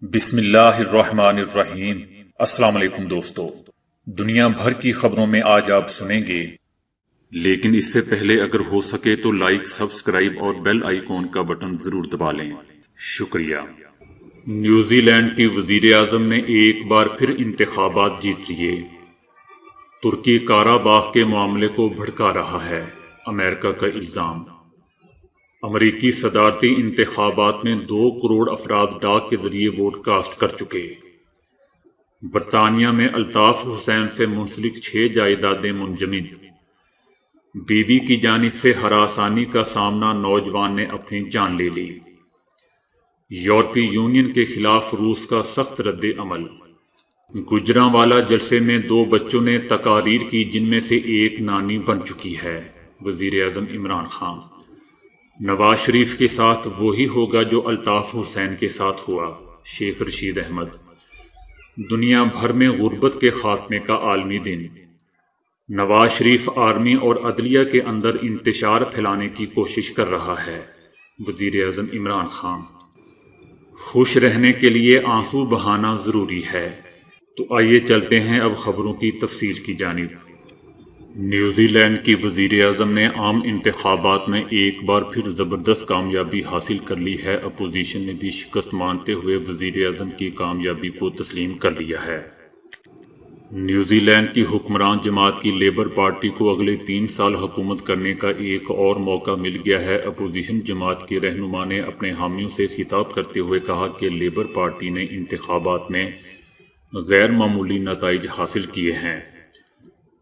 بسم اللہ الرحمن الرحیم۔ السلام علیکم دوستو، دنیا بھر کی خبروں میں آج آپ سنیں گے، لیکن اس سے پہلے اگر ہو سکے تو لائک، سبسکرائب اور بیل آئیکن کا بٹن ضرور دبا لیں۔ شکریہ۔ نیوزی لینڈ کی وزیر اعظم نے ایک بار پھر انتخابات جیت لیے۔ ترکی قارا باغ کے معاملے کو بھڑکا رہا ہے، امریکہ کا الزام۔ امریکی صدارتی انتخابات میں 2 کروڑ افراد ڈاک کے ذریعے ووٹ کاسٹ کر چکے۔ برطانیہ میں الطاف حسین سے منسلک 6 جائیدادیں منجمد۔ بیوی کی جانب سے ہراسانی کا سامنا، نوجوان نے اپنی جان لے لی۔ یورپی یونین کے خلاف روس کا سخت رد عمل۔ گجرانوالہ جلسے میں 2 بچوں نے تقاریر کی جن میں سے ایک نانی بن چکی ہے، وزیر اعظم عمران خان۔ نواز شریف کے ساتھ وہی ہوگا جو الطاف حسین کے ساتھ ہوا، شیخ رشید احمد۔ دنیا بھر میں غربت کے خاتمے کا عالمی دن۔ نواز شریف آرمی اور عدلیہ کے اندر انتشار پھیلانے کی کوشش کر رہا ہے، وزیر اعظم عمران خان۔ خوش رہنے کے لیے آنسو بہانا ضروری ہے۔ تو آئیے چلتے ہیں اب خبروں کی تفصیل کی جانب۔ نیوزی لینڈ کی وزیر اعظم نے عام انتخابات میں ایک بار پھر زبردست کامیابی حاصل کر لی ہے۔ اپوزیشن نے بھی شکست مانتے ہوئے وزیر اعظم کی کامیابی کو تسلیم کر لیا ہے۔ نیوزی لینڈ کی حکمران جماعت کی لیبر پارٹی کو اگلے 3 سال حکومت کرنے کا ایک اور موقع مل گیا ہے۔ اپوزیشن جماعت کے رہنما نے اپنے حامیوں سے خطاب کرتے ہوئے کہا کہ لیبر پارٹی نے انتخابات میں غیر معمولی نتائج حاصل کیے ہیں،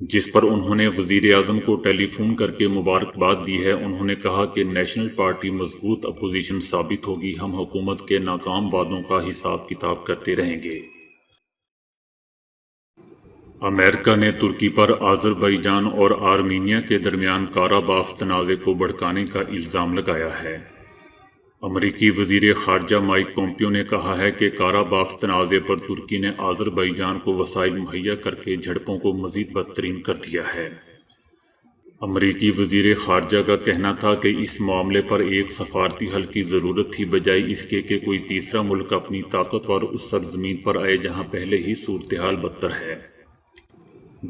جس پر انہوں نے وزیر اعظم کو ٹیلی فون کر کے مبارکباد دی ہے۔ انہوں نے کہا کہ نیشنل پارٹی مضبوط اپوزیشن ثابت ہوگی، ہم حکومت کے ناکام وعدوں کا حساب کتاب کرتے رہیں گے۔ امریکہ نے ترکی پر آذربائیجان اور آرمینیا کے درمیان قارا باغ تنازع کو بھڑکانے کا الزام لگایا ہے۔ امریکی وزیر خارجہ مائک پومپیو نے کہا ہے کہ قارا باغ تنازع پر ترکی نے آذربائیجان کو وسائل مہیا کر کے جھڑپوں کو مزید بدترین کر دیا ہے۔ امریکی وزیر خارجہ کا کہنا تھا کہ اس معاملے پر ایک سفارتی حل کی ضرورت تھی، بجائے اس کے کہ کوئی تیسرا ملک اپنی طاقت پر اس سرزمین پر آئے جہاں پہلے ہی صورتحال بدتر ہے۔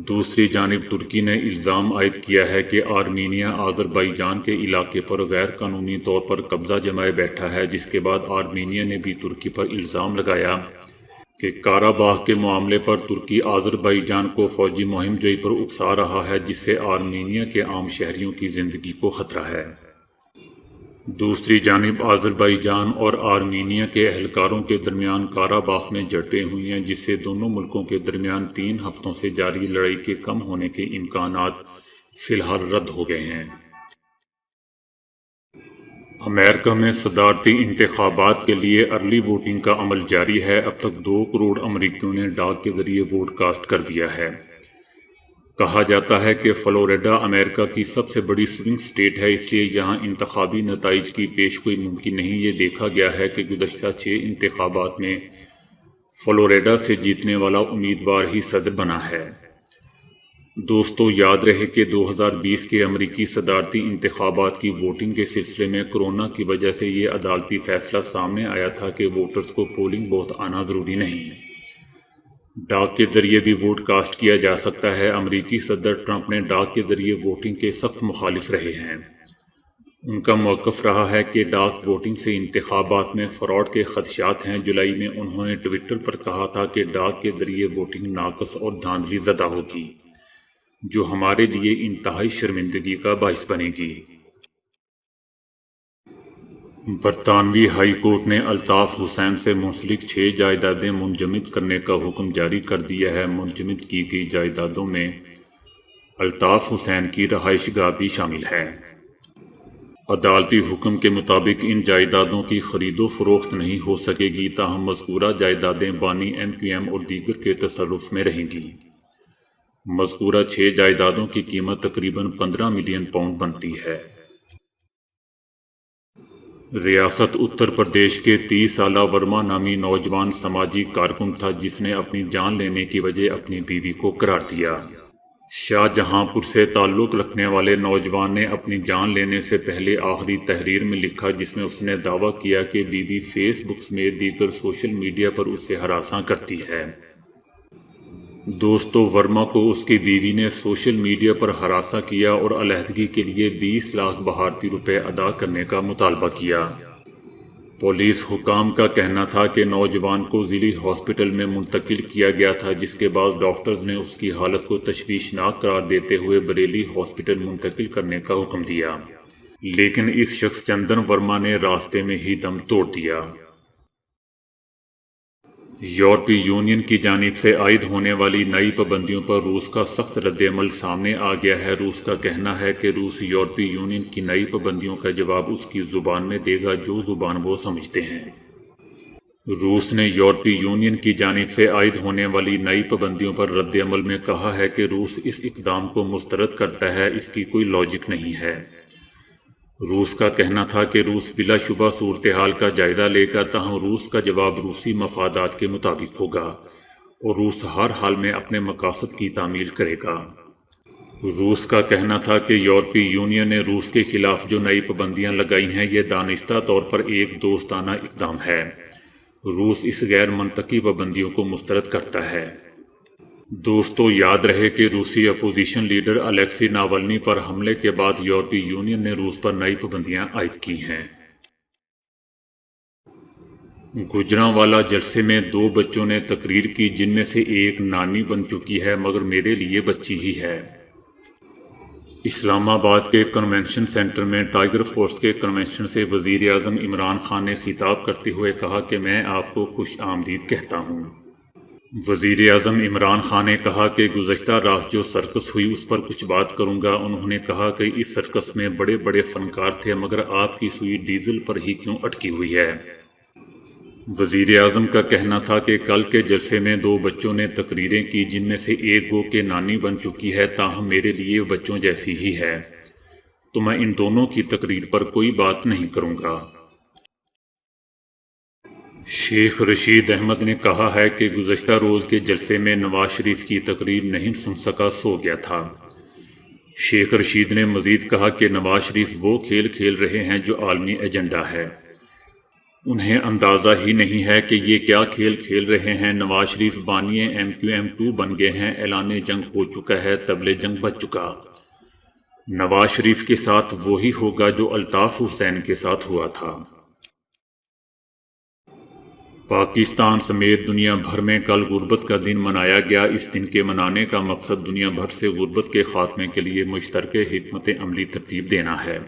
دوسری جانب ترکی نے الزام عائد کیا ہے کہ آرمینیا آذربائیجان کے علاقے پر غیر قانونی طور پر قبضہ جمائے بیٹھا ہے، جس کے بعد آرمینیا نے بھی ترکی پر الزام لگایا کہ قارا باغ کے معاملے پر ترکی آذربائیجان کو فوجی مہم جوئی پر اکسا رہا ہے، جس سے آرمینیا کے عام شہریوں کی زندگی کو خطرہ ہے۔ دوسری جانب آذربائیجان اور آرمینیا کے اہلکاروں کے درمیان قارا باغ میں جھڑپیں ہوئی ہیں، جس سے دونوں ملکوں کے درمیان 3 ہفتوں سے جاری لڑائی کے کم ہونے کے امکانات فی الحال رد ہو گئے ہیں۔ امریکہ میں صدارتی انتخابات کے لیے ارلی ووٹنگ کا عمل جاری ہے۔ اب تک 2 کروڑ امریکیوں نے ڈاک کے ذریعے ووٹ کاسٹ کر دیا ہے۔ کہا جاتا ہے کہ فلوریڈا امریکہ کی سب سے بڑی سوئنگ سٹیٹ ہے، اس لیے یہاں انتخابی نتائج کی پیش گوئی ممکن نہیں۔ یہ دیکھا گیا ہے کہ گزشتہ 6 انتخابات میں فلوریڈا سے جیتنے والا امیدوار ہی صدر بنا ہے۔ دوستو، یاد رہے کہ 2020 کے امریکی صدارتی انتخابات کی ووٹنگ کے سلسلے میں کورونا کی وجہ سے یہ عدالتی فیصلہ سامنے آیا تھا کہ ووٹرز کو پولنگ بوتھ آنا ضروری نہیں، ڈاک کے ذریعے بھی ووٹ کاسٹ کیا جا سکتا ہے۔ امریکی صدر ٹرمپ نے ڈاک کے ذریعے ووٹنگ کے سخت مخالف رہے ہیں۔ ان کا موقف رہا ہے کہ ڈاک ووٹنگ سے انتخابات میں فراڈ کے خدشات ہیں۔ جولائی میں انہوں نے ٹویٹر پر کہا تھا کہ ڈاک کے ذریعے ووٹنگ ناقص اور دھاندلی زدہ ہوگی، جو ہمارے لیے انتہائی شرمندگی کا باعث بنے گی۔ برطانوی ہائی کورٹ نے الطاف حسین سے منسلک 6 جائیدادیں منجمد کرنے کا حکم جاری کر دیا ہے۔ منجمد کی گئی جائیدادوں میں الطاف حسین کی رہائش گاہ بھی شامل ہے۔ عدالتی حکم کے مطابق ان جائیدادوں کی خرید و فروخت نہیں ہو سکے گی، تاہم مذکورہ جائیدادیں بانی MQM اور دیگر کے تصرف میں رہیں گی۔ مذکورہ 6 جائیدادوں کی قیمت تقریباً 15 ملین پاؤنڈ بنتی ہے۔ ریاست اتر پردیش کے 30 سالہ ورما نامی نوجوان سماجی کارکن تھا، جس نے اپنی جان لینے کی وجہ اپنی بیوی کو قرار دیا۔ شاہ جہاں پور سے تعلق رکھنے والے نوجوان نے اپنی جان لینے سے پہلے آخری تحریر میں لکھا، جس میں اس نے دعویٰ کیا کہ بیوی فیس بک سمیت دیگر سوشل میڈیا پر اسے ہراساں کرتی ہے۔ دوستو، ورما کو اس کی بیوی نے سوشل میڈیا پر ہراساں کیا اور علیحدگی کے لیے 20 لاکھ بھارتی روپے ادا کرنے کا مطالبہ کیا۔ پولیس حکام کا کہنا تھا کہ نوجوان کو ضلعی ہاسپٹل میں منتقل کیا گیا تھا، جس کے بعد ڈاکٹرز نے اس کی حالت کو تشویشناک قرار دیتے ہوئے بریلی ہاسپٹل منتقل کرنے کا حکم دیا، لیکن اس شخص چندن ورما نے راستے میں ہی دم توڑ دیا۔ یورپی یونین کی جانب سے عائد ہونے والی نئی پابندیوں پر روس کا سخت رد عمل سامنے آ گیا ہے۔ روس کا کہنا ہے کہ روس یورپی یونین کی نئی پابندیوں کا جواب اس کی زبان میں دے گا، جو زبان وہ سمجھتے ہیں۔ روس نے یورپی یونین کی جانب سے عائد ہونے والی نئی پابندیوں پر رد عمل میں کہا ہے کہ روس اس اقدام کو مسترد کرتا ہے، اس کی کوئی لاجک نہیں ہے۔ روس کا کہنا تھا کہ روس بلا شبہ صورتحال کا جائزہ لے گا، تاہم روس کا جواب روسی مفادات کے مطابق ہوگا اور روس ہر حال میں اپنے مقاصد کی تعمیل کرے گا۔ روس کا کہنا تھا کہ یورپی یونین نے روس کے خلاف جو نئی پابندیاں لگائی ہیں، یہ دانستہ طور پر ایک دوستانہ اقدام ہے۔ روس اس غیر منطقی پابندیوں کو مسترد کرتا ہے۔ دوستو، یاد رہے کہ روسی اپوزیشن لیڈر الیکسی ناولنی پر حملے کے بعد یورپی یونین نے روس پر نئی پابندیاں عائد کی ہیں۔ گوجرانوالہ جلسے میں 2 بچوں نے تقریر کی، جن میں سے ایک نانی بن چکی ہے مگر میرے لیے بچی ہی ہے۔ اسلام آباد کے کنونشن سینٹر میں ٹائیگر فورس کے کنونشن سے وزیر اعظم عمران خان نے خطاب کرتے ہوئے کہا کہ میں آپ کو خوش آمدید کہتا ہوں۔ وزیر اعظم عمران خان نے کہا کہ گزشتہ رات جو سرکس ہوئی اس پر کچھ بات کروں گا۔ انہوں نے کہا کہ اس سرکس میں بڑے بڑے فنکار تھے، مگر آپ کی سوئی ڈیزل پر ہی کیوں اٹکی ہوئی ہے؟ وزیر اعظم کا کہنا تھا کہ کل کے جلسے میں 2 بچوں نے تقریریں کی، جن میں سے ایک گو کہ نانی بن چکی ہے، تاہم میرے لیے بچوں جیسی ہی ہے، تو میں ان دونوں کی تقریر پر کوئی بات نہیں کروں گا۔ شیخ رشید احمد نے کہا ہے کہ گزشتہ روز کے جلسے میں نواز شریف کی تقریر نہیں سن سکا، سو گیا تھا۔ شیخ رشید نے مزید کہا کہ نواز شریف وہ کھیل کھیل رہے ہیں جو عالمی ایجنڈا ہے۔ انہیں اندازہ ہی نہیں ہے کہ یہ کیا کھیل کھیل رہے ہیں۔ نواز شریف بانی MQM2 بن گئے ہیں، اعلان جنگ ہو چکا ہے، طبل جنگ بج چکا۔ نواز شریف کے ساتھ وہی ہوگا جو الطاف حسین کے ساتھ ہوا تھا۔ پاکستان سمیت دنیا بھر میں کل غربت کا دن منایا گیا۔ اس دن کے منانے کا مقصد دنیا بھر سے غربت کے خاتمے کے لیے مشترکہ حکمت عملی ترتیب دینا ہے۔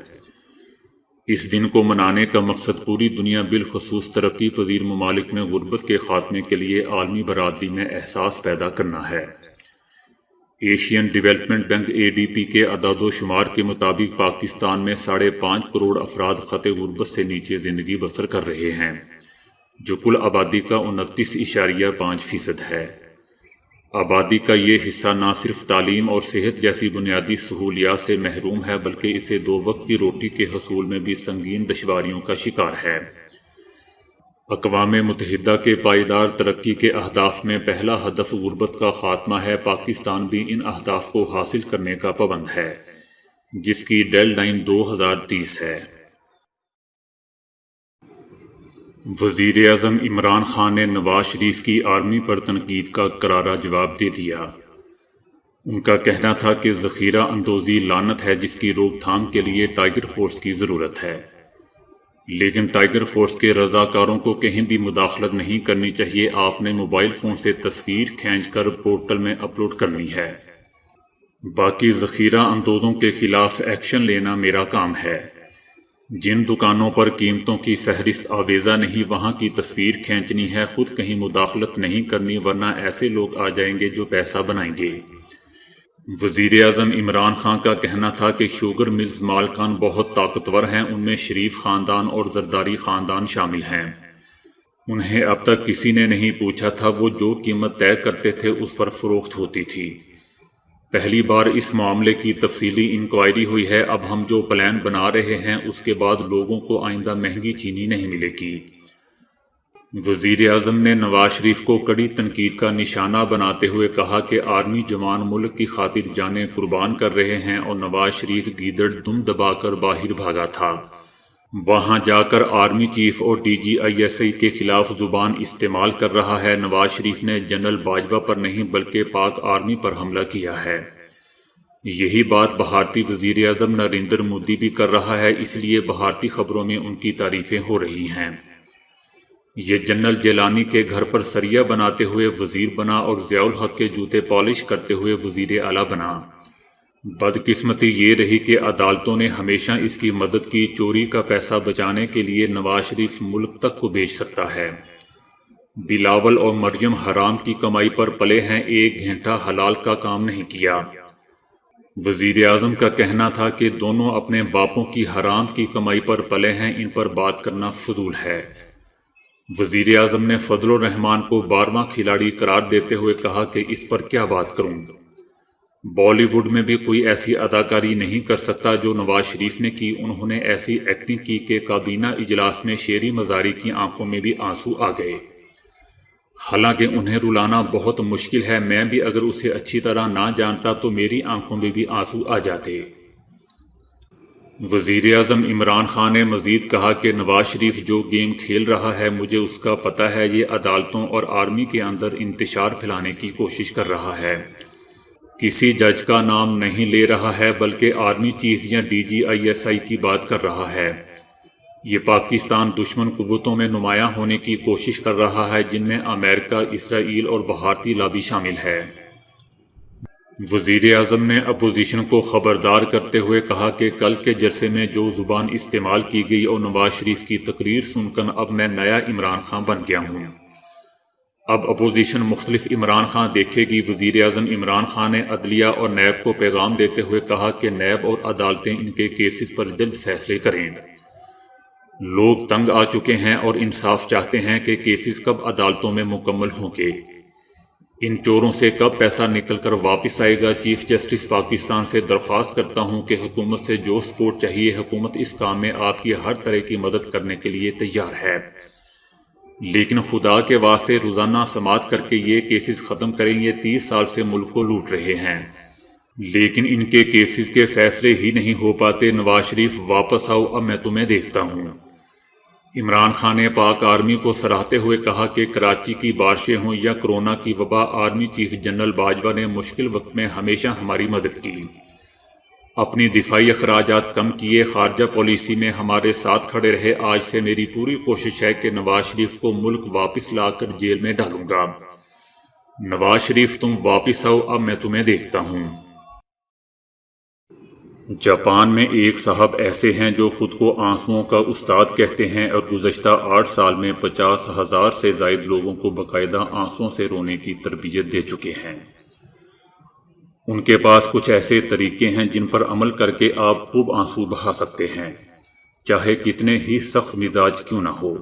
اس دن کو منانے کا مقصد پوری دنیا بالخصوص ترقی پذیر ممالک میں غربت کے خاتمے کے لیے عالمی برادری میں احساس پیدا کرنا ہے۔ ایشین ڈیولپمنٹ بینک ADB کے اعداد و شمار کے مطابق پاکستان میں 5.5 کروڑ افراد خط غربت سے نیچے زندگی بسر کر رہے ہیں، جو کل آبادی کا 29.5% ہے۔ آبادی کا یہ حصہ نہ صرف تعلیم اور صحت جیسی بنیادی سہولیات سے محروم ہے، بلکہ اسے 2 وقت کی روٹی کے حصول میں بھی سنگین دشواریوں کا شکار ہے۔ اقوام متحدہ کے پائیدار ترقی کے اہداف میں پہلا ہدف غربت کا خاتمہ ہے۔ پاکستان بھی ان اہداف کو حاصل کرنے کا پابند ہے، جس کی ڈیڈ لائن 2030 ہے۔ وزیر اعظم عمران خان نے نواز شریف کی آرمی پر تنقید کا کرارا جواب دے دیا۔ ان کا کہنا تھا کہ ذخیرہ اندوزی لعنت ہے، جس کی روک تھام کے لیے ٹائیگر فورس کی ضرورت ہے، لیکن ٹائیگر فورس کے رضاکاروں کو کہیں بھی مداخلت نہیں کرنی چاہیے۔ آپ نے موبائل فون سے تصویر کھینچ کر پورٹل میں اپلوڈ کرنی ہے، باقی ذخیرہ اندوزوں کے خلاف ایکشن لینا میرا کام ہے۔ جن دکانوں پر قیمتوں کی فہرست آویزہ نہیں، وہاں کی تصویر کھینچنی ہے، خود کہیں مداخلت نہیں کرنی، ورنہ ایسے لوگ آ جائیں گے جو پیسہ بنائیں گے۔ وزیر اعظم عمران خان کا کہنا تھا کہ شوگر ملز مالکان بہت طاقتور ہیں، ان میں شریف خاندان اور زرداری خاندان شامل ہیں۔ انہیں اب تک کسی نے نہیں پوچھا تھا، وہ جو قیمت طے کرتے تھے اس پر فروخت ہوتی تھی۔ پہلی بار اس معاملے کی تفصیلی انکوائری ہوئی ہے۔ اب ہم جو پلان بنا رہے ہیں اس کے بعد لوگوں کو آئندہ مہنگی چینی نہیں ملے گی۔ وزیر اعظم نے نواز شریف کو کڑی تنقید کا نشانہ بناتے ہوئے کہا کہ آرمی جوان ملک کی خاطر جانیں قربان کر رہے ہیں اور نواز شریف گیدڑ دم دبا کر باہر بھاگا تھا۔ وہاں جا کر آرمی چیف اور DGISI کے خلاف زبان استعمال کر رہا ہے۔ نواز شریف نے جنرل باجوہ پر نہیں بلکہ پاک آرمی پر حملہ کیا ہے۔ یہی بات بھارتی وزیر اعظم نریندر مودی بھی کر رہا ہے، اس لیے بھارتی خبروں میں ان کی تعریفیں ہو رہی ہیں۔ یہ جنرل جیلانی کے گھر پر سریا بناتے ہوئے وزیر بنا اور ضیاء الحق کے جوتے پالش کرتے ہوئے وزیر اعلیٰ بنا۔ بدقسمتی یہ رہی کہ عدالتوں نے ہمیشہ اس کی مدد کی۔ چوری کا پیسہ بچانے کے لیے نواز شریف ملک تک کو بیچ سکتا ہے۔ بلاول اور مریم حرام کی کمائی پر پلے ہیں، 1 گھنٹہ حلال کا کام نہیں کیا۔ وزیر اعظم کا کہنا تھا کہ دونوں اپنے باپوں کی حرام کی کمائی پر پلے ہیں، ان پر بات کرنا فضول ہے۔ وزیر اعظم نے فضل الرحمان کو 12واں کھلاڑی قرار دیتے ہوئے کہا کہ اس پر کیا بات کروں، بالی ووڈ میں بھی کوئی ایسی اداکاری نہیں کر سکتا جو نواز شریف نے کی۔ انہوں نے ایسی ایکٹنگ کی کہ کابینہ اجلاس میں شیری مزاری کی آنکھوں میں بھی آنسو آ گئے۔ حالانکہ انہیں رلانا بہت مشکل ہے، میں بھی اگر اسے اچھی طرح نہ جانتا تو میری آنکھوں میں بھی آنسو آ جاتے۔ وزیر اعظم عمران خان نے مزید کہا کہ نواز شریف جو گیم کھیل رہا ہے مجھے اس کا پتہ ہے، یہ عدالتوں اور آرمی کے اندر انتشار پھیلانے کی کوشش کر رہا ہے۔ کسی جج کا نام نہیں لے رہا ہے بلکہ آرمی چیف یا DGISI کی بات کر رہا ہے۔ یہ پاکستان دشمن قوتوں میں نمایاں ہونے کی کوشش کر رہا ہے، جن میں امریکہ، اسرائیل اور بھارتی لابی شامل ہے۔ وزیر اعظم نے اپوزیشن کو خبردار کرتے ہوئے کہا کہ کل کے جلسے میں جو زبان استعمال کی گئی اور نواز شریف کی تقریر سن کر اب میں نیا عمران خان بن گیا ہوں۔ اب اپوزیشن مختلف عمران خان دیکھے گی۔ وزیر اعظم عمران خان نے عدلیہ اور نیب کو پیغام دیتے ہوئے کہا کہ نیب اور عدالتیں ان کے کیسز پر جلد فیصلے کریں۔ لوگ تنگ آ چکے ہیں اور انصاف چاہتے ہیں کہ کیسز کب عدالتوں میں مکمل ہوں گے، ان چوروں سے کب پیسہ نکل کر واپس آئے گا۔ چیف جسٹس پاکستان سے درخواست کرتا ہوں کہ حکومت سے جو سپورٹ چاہیے، حکومت اس کام میں آپ کی ہر طرح کی مدد کرنے کے لیے تیار ہے، لیکن خدا کے واسطے روزانہ سماعت کر کے یہ کیسز ختم کریں۔ یہ 30 سال سے ملک کو لوٹ رہے ہیں لیکن ان کے کیسز کے فیصلے ہی نہیں ہو پاتے۔ نواز شریف واپس آؤ، اب میں تمہیں دیکھتا ہوں۔ عمران خان نے پاک آرمی کو سراہتے ہوئے کہا کہ کراچی کی بارشیں ہوں یا کورونا کی وبا، آرمی چیف جنرل باجوہ نے مشکل وقت میں ہمیشہ ہماری مدد کی، اپنی دفاعی اخراجات کم کیے، خارجہ پالیسی میں ہمارے ساتھ کھڑے رہے۔ آج سے میری پوری کوشش ہے کہ نواز شریف کو ملک واپس لا کر جیل میں ڈالوں گا۔ نواز شریف تم واپس آؤ، اب میں تمہیں دیکھتا ہوں۔ جاپان میں ایک صاحب ایسے ہیں جو خود کو آنسوؤں کا استاد کہتے ہیں اور گزشتہ 8 سال میں 50,000 سے زائد لوگوں کو باقاعدہ آنسوؤں سے رونے کی تربیت دے چکے ہیں۔ ان کے پاس کچھ ایسے طریقے ہیں جن پر عمل کر کے آپ خوب آنسو بہا سکتے ہیں، چاہے کتنے ہی سخت مزاج کیوں نہ ہو۔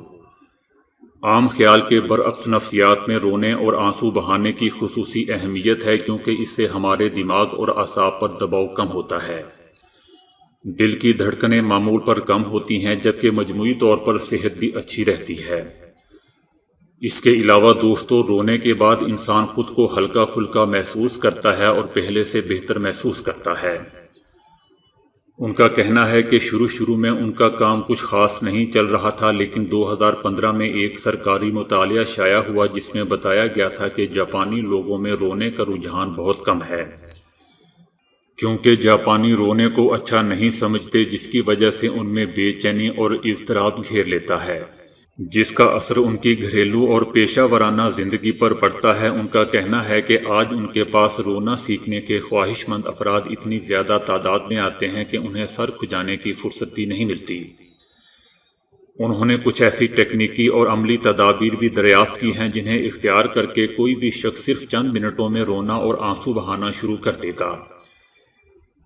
عام خیال کے برعکس نفسیات میں رونے اور آنسو بہانے کی خصوصی اہمیت ہے، کیونکہ اس سے ہمارے دماغ اور اعصاب پر دباؤ کم ہوتا ہے، دل کی دھڑکنیں معمول پر کم ہوتی ہیں، جبکہ مجموعی طور پر صحت بھی اچھی رہتی ہے۔ اس کے علاوہ دوستو، رونے کے بعد انسان خود کو ہلکا پھلکا محسوس کرتا ہے اور پہلے سے بہتر محسوس کرتا ہے۔ ان کا کہنا ہے کہ شروع میں ان کا کام کچھ خاص نہیں چل رہا تھا، لیکن 2015 میں ایک سرکاری مطالعہ شائع ہوا جس میں بتایا گیا تھا کہ جاپانی لوگوں میں رونے کا رجحان بہت کم ہے، کیونکہ جاپانی رونے کو اچھا نہیں سمجھتے، جس کی وجہ سے ان میں بے چینی اور اضطراب گھیر لیتا ہے، جس کا اثر ان کی گھریلو اور پیشہ ورانہ زندگی پر پڑتا ہے۔ ان کا کہنا ہے کہ آج ان کے پاس رونا سیکھنے کے خواہش مند افراد اتنی زیادہ تعداد میں آتے ہیں کہ انہیں سر کھجانے کی فرصت بھی نہیں ملتی۔ انہوں نے کچھ ایسی ٹیکنیکی اور عملی تدابیر بھی دریافت کی ہیں جنہیں اختیار کر کے کوئی بھی شخص صرف چند منٹوں میں رونا اور آنسو بہانا شروع کر دے گا۔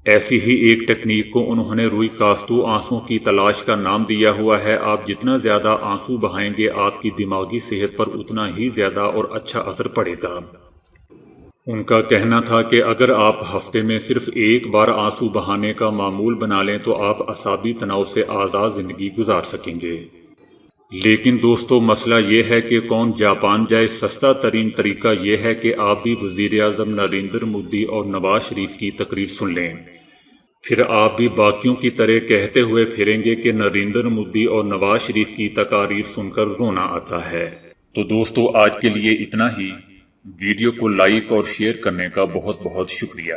ایسی ہی ایک ٹیکنیک کو انہوں نے روئی کاستو آنسوؤں کی تلاش کا نام دیا ہوا ہے۔ آپ جتنا زیادہ آنسو بہائیں گے، آپ کی دماغی صحت پر اتنا ہی زیادہ اور اچھا اثر پڑے گا۔ ان کا کہنا تھا کہ اگر آپ ہفتے میں صرف ایک بار آنسو بہانے کا معمول بنا لیں تو آپ اعصابی تناؤ سے آزاد زندگی گزار سکیں گے۔ لیکن دوستو مسئلہ یہ ہے کہ کون جاپان جائے، سستا ترین طریقہ یہ ہے کہ آپ بھی وزیر اعظم نریندر مودی اور نواز شریف کی تقریر سن لیں، پھر آپ بھی باقیوں کی طرح کہتے ہوئے پھریں گے کہ نریندر مودی اور نواز شریف کی تقاریر سن کر رونا آتا ہے۔ تو دوستو آج کے لیے اتنا ہی، ویڈیو کو لائک اور شیئر کرنے کا بہت بہت شکریہ۔